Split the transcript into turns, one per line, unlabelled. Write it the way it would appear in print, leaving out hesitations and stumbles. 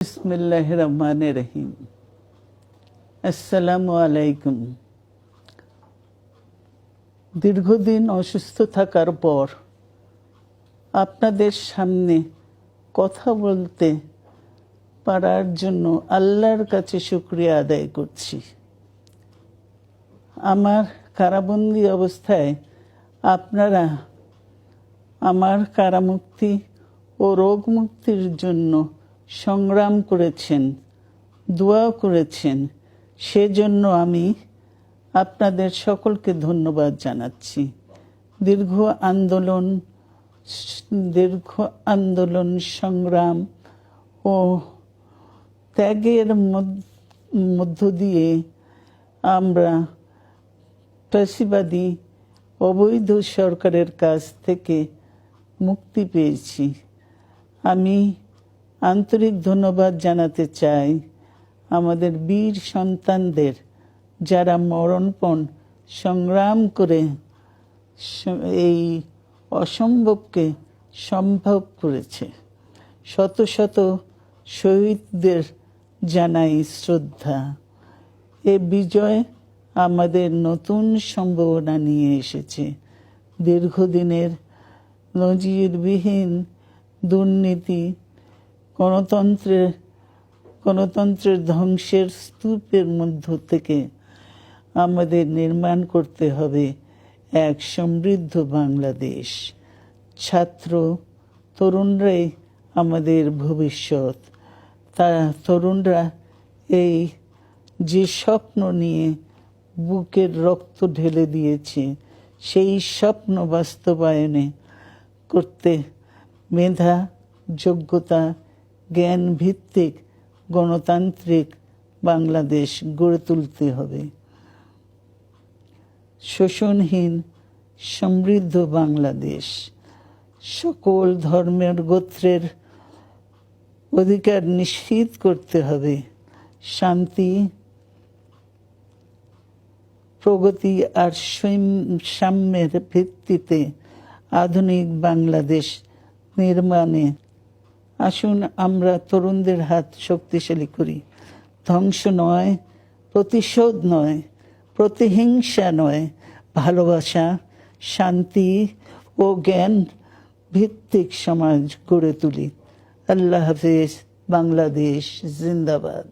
বিসমিল্লাহির রহমানির রহিম। আসসালামু আলাইকুম। দীর্ঘদিন অসুস্থ থাকার পর আপনাদের সামনে কথা বলতে পারার জন্য আল্লাহর কাছে শুকরিয়া আদায় করছি। আমার কারাবন্দী অবস্থায় আপনারা আমার কারামুক্তি ও রোগ মুক্তির জন্য সংগ্রাম করেছেন, দোয়া করেছেন। সেজন্য আমি আপনাদের সকলকে ধন্যবাদ জানাচ্ছি। দীর্ঘ আন্দোলন সংগ্রাম ও ত্যাগের মধ্য দিয়ে আমরা ফ্যাসিবাদী অবৈধ সরকারের কাছ থেকে মুক্তি পেয়েছি। আমি আন্তরিক ধন্যবাদ জানাতে চাই আমাদের বীর সন্তানদের, যারা মরণপণ সংগ্রাম করে এই অসম্ভবকে সম্ভব করেছে। শত শত শহীদদের জানাই শ্রদ্ধা। এ বিজয় আমাদের নতুন সম্ভাবনা নিয়ে এসেছে। দীর্ঘদিনের নজিরবিহীন দুর্নীতি, গণতন্ত্রের ধ্বংসের স্তূপের মধ্য থেকে আমাদের নির্মাণ করতে হবে এক সমৃদ্ধ বাংলাদেশ। ছাত্র তরুণরাই আমাদের ভবিষ্যৎ। তরুণরা এই যে স্বপ্ন নিয়ে বুকের রক্ত ঢেলে দিয়েছে, সেই স্বপ্ন বাস্তবায়নে করতে মেধা, যোগ্যতা, জ্ঞান ভিত্তিক গণতান্ত্রিক বাংলাদেশ গড়ে তুলতে হবে। শোষণহীন সমৃদ্ধ বাংলাদেশ। সকল ধর্মের গোত্রের অধিকার নিশ্চিত করতে হবে। শান্তি, প্রগতি আর সাম্যের ভিত্তিতে আধুনিক বাংলাদেশ নির্মাণে আসুন আমরা তরুণদের হাত শক্তিশালী করি। ধ্বংস নয়, প্রতিশোধ নয়, প্রতিহিংসা নয়, ভালোবাসা, শান্তি ও জ্ঞান ভিত্তিক সমাজ গড়ে তুলি। আল্লাহ হাফেজ। বাংলাদেশ জিন্দাবাদ।